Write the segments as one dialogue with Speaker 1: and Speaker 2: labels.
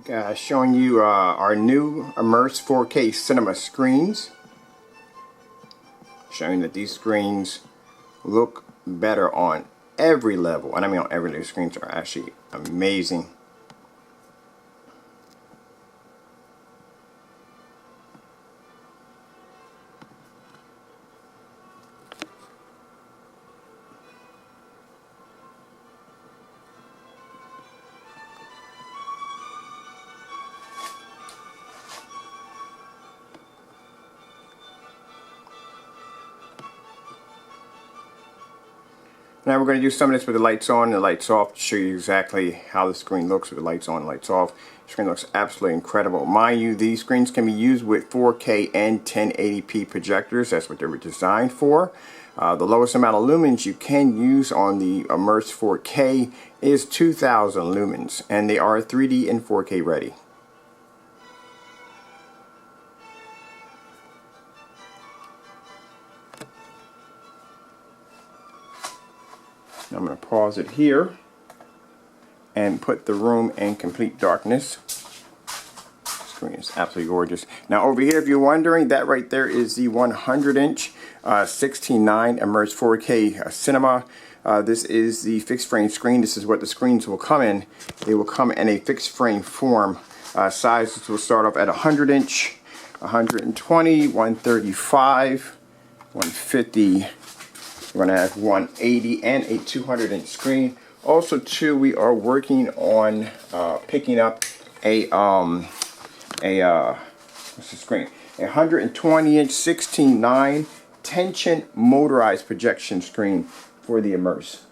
Speaker 1: Guys, showing you our new Immerse 4K cinema screens. Showing that these screens look better on every level, and I mean on every level. Screens are actually amazing. Now we're going to do some of this with the lights on and the lights off to show you exactly how the screen looks with the lights on and lights off. The screen looks absolutely incredible. Mind you, these screens can be used with 4K and 1080p projectors. That's what they were designed for. The lowest amount of lumens you can use on the Immerse 4K is 2000 lumens, and they are 3D and 4K ready. I'm going to pause it here and put the room in complete darkness. The screen is absolutely gorgeous. Now over here, if you're wondering, that right there is the 100-inch 16:9 Immerse 4K cinema. This is the fixed frame screen. This is what the screens will come in. They will come in a fixed frame form. Sizes will start off at 100-inch, 120, 135, 150. We're going to have 180 and a 200-inch screen. Also, too, we are working on picking up a what's the screen? A 120-inch 16:9 tension motorized projection screen for the Immerse.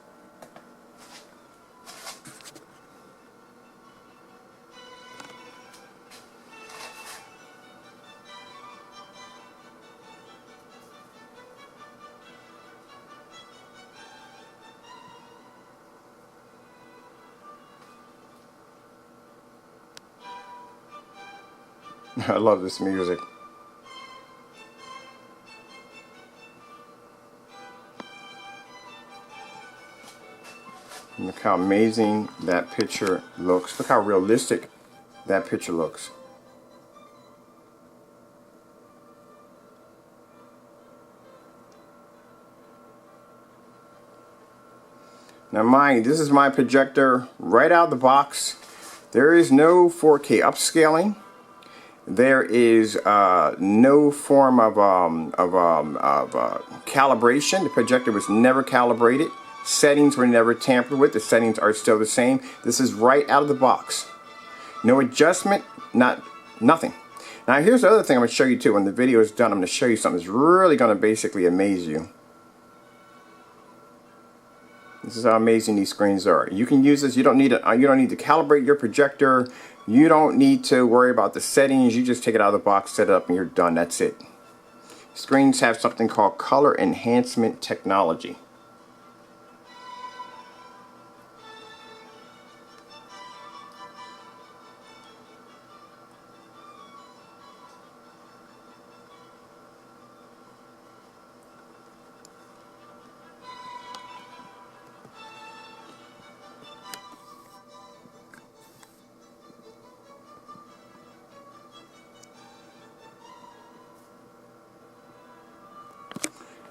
Speaker 1: I love this music. Look how amazing that picture looks. Look how realistic that picture looks. Now mind, this is my projector right out of the box. There is no 4K upscaling. There is no form of calibration. The projector was never calibrated. Settings were never tampered with. The settings are still the same. This is right out of the box. No adjustment, nothing. Now here's the other thing I'm going to show you too. When the video is done, I'm going to show you something that's really going to basically amaze you. This is how amazing these screens are. You can use this. You don't need to calibrate your projector. You don't need to worry about the settings. You just take it out of the box, set it up, and you're done. That's it. Screens have something called color enhancement technology.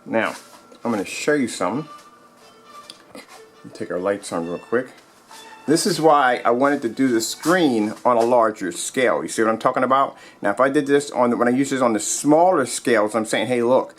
Speaker 1: Now, I'm going to show you some. Take our lights on real quick. This is why I wanted to do the screen on a larger scale. You see what I'm talking about? Now, if I did this when I use this on the smaller scales, I'm saying, hey, look,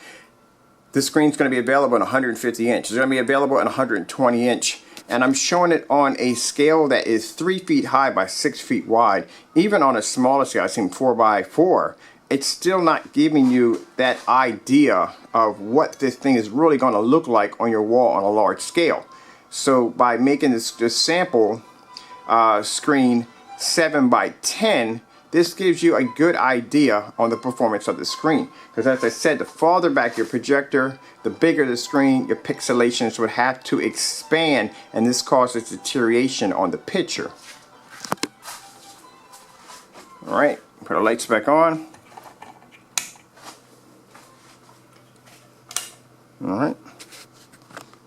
Speaker 1: this screen's going to be available in 150 inch. It's going to be available in 120 inch. And I'm showing it on a scale that is 3 feet high by 6 feet wide. Even on a smaller scale, I think 4 by 4. It's still not giving you that idea of what this thing is really going to look like on your wall on a large scale. So by making this sample screen 7 by 10, this gives you a good idea on the performance of the screen. Because as I said, the farther back your projector, the bigger the screen, your pixelations would have to expand, and this causes deterioration on the picture. Alright, put our lights back on. Alright,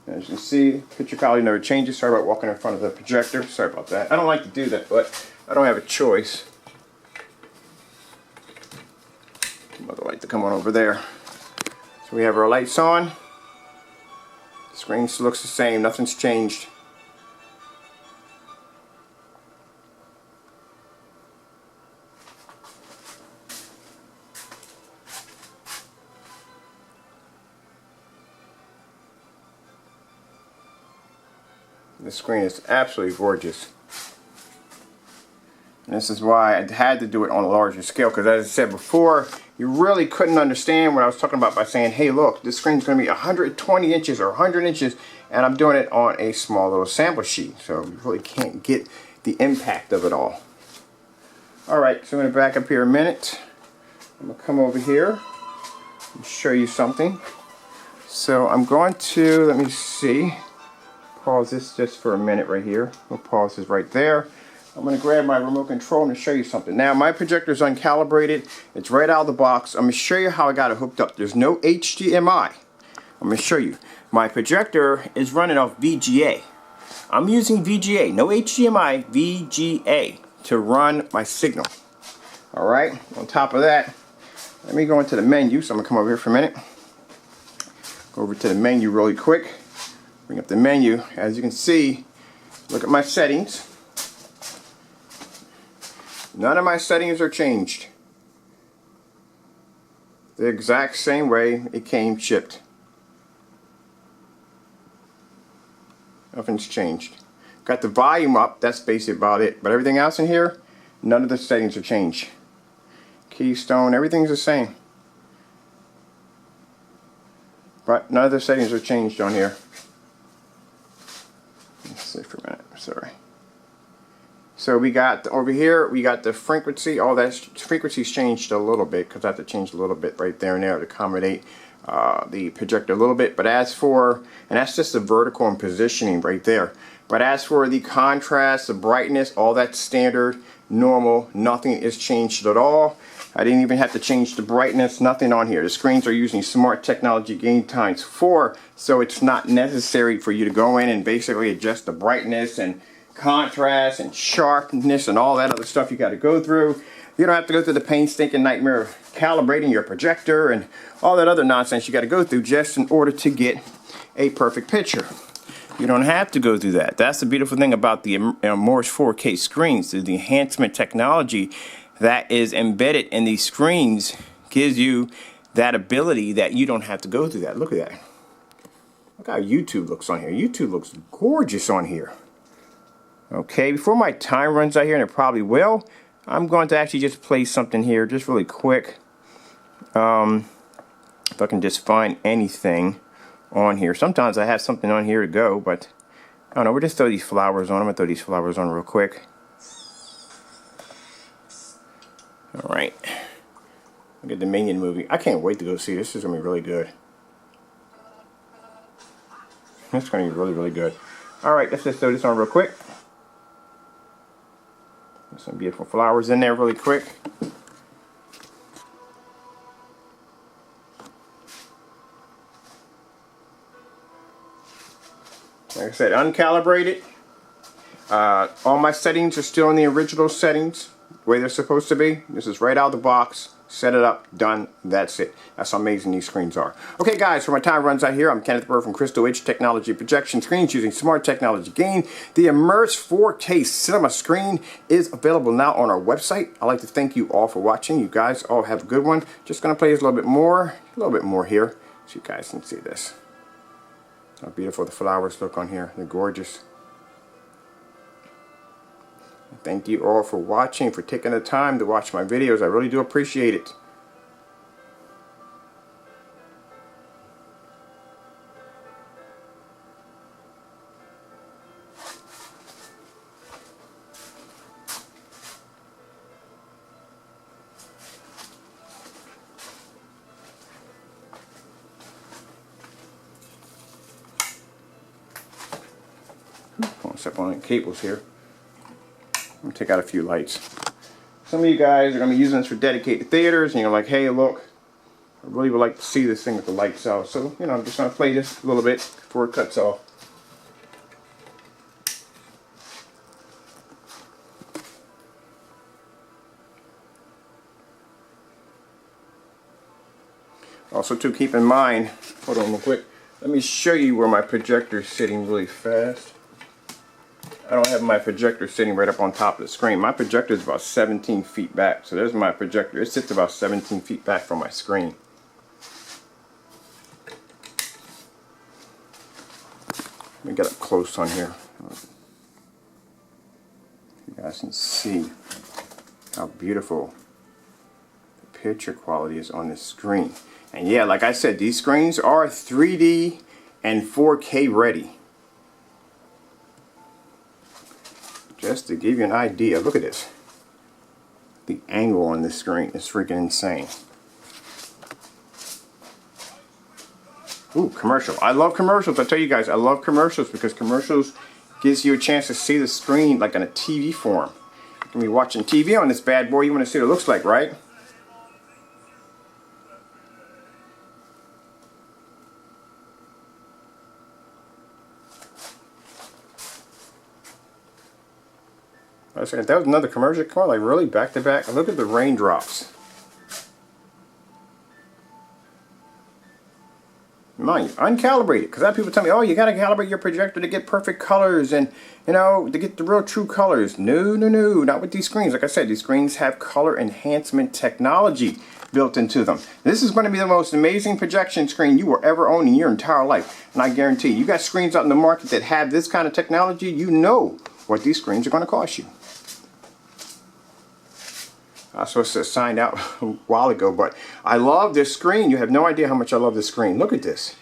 Speaker 1: as you can see, picture quality never changes. Sorry about walking in front of the projector. Sorry about that. I don't like to do that, but I don't have a choice. Another light to come on over there. So we have our lights on. The screen still looks the same, nothing's changed. The screen is absolutely gorgeous. And this is why I had to do it on a larger scale, because as I said before, you really couldn't understand what I was talking about by saying, hey look, this screen's going to be 120 inches or 100 inches, and I'm doing it on a small little sample sheet, so you really can't get the impact of it all. Alright, so I'm going to back up here a minute. I'm going to come over here and show you something. So I'm going to, let me see, pause this just for a minute right here. We'll pause this right there. I'm going to grab my remote control and show you something. Now my projector is uncalibrated. It's right out of the box. I'm going to show you how I got it hooked up. There's no HDMI. I'm going to show you. My projector is running off VGA. I'm using VGA, no HDMI, VGA to run my signal. Alright, on top of that, let me go into the menu. So I'm going to come over here for a minute. Go over to the menu really quick. Bring up the menu. As you can see, look at my settings. None of my settings are changed. The exact same way it came shipped. Nothing's changed. Got the volume up, that's basically about it. But everything else in here, none of the settings are changed. Keystone, everything's the same. But none of the settings are changed on here. Let's see for a minute, sorry. So we got over here, we got the frequency, all that frequency's changed a little bit because I have to change a little bit right there and there to accommodate the projector a little bit. But as for, and that's just the vertical and positioning right there. But as for the contrast, the brightness, all that's standard, normal, nothing is changed at all. I didn't even have to change the brightness, nothing on here. The screens are using smart technology gain times 4, so it's not necessary for you to go in and basically adjust the brightness and contrast and sharpness and all that other stuff you got to go through. You don't have to go through the painstaking nightmare of calibrating your projector and all that other nonsense you got to go through just in order to get a perfect picture. You don't have to go through that. That's the beautiful thing about the Immerse 4K screens. The enhancement technology that is embedded in these screens gives you that ability that you don't have to go through that. Look at that. Look how YouTube looks on here. YouTube looks gorgeous on here. Okay, before my time runs out here, and it probably will, I'm going to actually just play something here just really quick. If I can just find anything on here. Sometimes I have something on here to go, but I don't know, we'll just throw these flowers on. I'm going to throw these flowers on real quick. Alright. Look at the Minion movie. I can't wait to go see this. This is going to be really good. It's going to be really, really good. Alright, let's just throw this on real quick. Some beautiful flowers in there really quick. Like I said, uncalibrated. All my settings are still in the original settings, the way they're supposed to be. This is right out of the box. Set it up, done, that's it. That's how amazing these screens are. Okay guys, for my time runs out here, I'm Kenneth Burr from Crystal Edge Technology Projection Screens using smart technology gain. The Immerse 4K Cinema screen is available now on our website. I'd like to thank you all for watching. You guys all have a good one. Just going to play this a little bit more here, so you guys can see this. How beautiful the flowers look on here. They're gorgeous. Thank you all for watching, for taking the time to watch my videos. I really do appreciate it. I'll step on the cables here. I'm going to take out a few lights. Some of you guys are going to be using this for dedicated theaters, and you're like, hey, look, I really would like to see this thing with the lights out. So, you know, I'm just going to play this a little bit before it cuts off. Also to keep in mind, hold on real quick, let me show you where my projector is sitting really fast. I don't have my projector sitting right up on top of the screen. My projector is about 17 feet back. So there's my projector. It sits about 17 feet back from my screen. Let me get up close on here. You guys can see how beautiful the picture quality is on this screen. And yeah, like I said, these screens are 3D and 4K ready. Just to give you an idea, look at this. The angle on this screen is freaking insane. Ooh, commercial. I love commercials. I tell you guys, I love commercials because commercials gives you a chance to see the screen like in a TV form. You can be watching TV on this bad boy. You want to see what it looks like, right? I was saying, that was another commercial. Come on, like really back to back. Look at the raindrops. Mind you, uncalibrated. Because I have people tell me, oh, you got to calibrate your projector to get perfect colors and, you know, to get the real true colors. No, no, no. Not with these screens. Like I said, these screens have color enhancement technology built into them. This is going to be the most amazing projection screen you will ever own in your entire life. And I guarantee you got screens out in the market that have this kind of technology, you know what these screens are going to cost you. I was supposed to sign out a while ago, but I love this screen. You have no idea how much I love this screen. Look at this.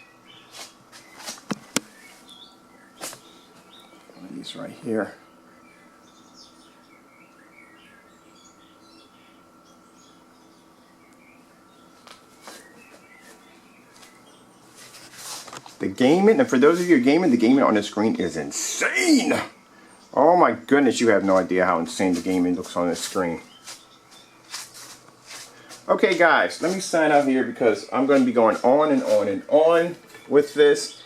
Speaker 1: One of these right here. The gaming, and for those of you who are gaming, the gaming on this screen is insane. Oh my goodness, you have no idea how insane the gaming looks on this screen. Okay guys, let me sign out here because I'm going to be going on and on and on with this.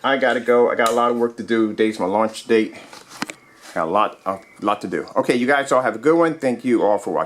Speaker 1: I gotta go. I got a lot of work to do. Today's my launch date. Got a lot to do. Okay, you guys all have a good one. Thank you all for watching.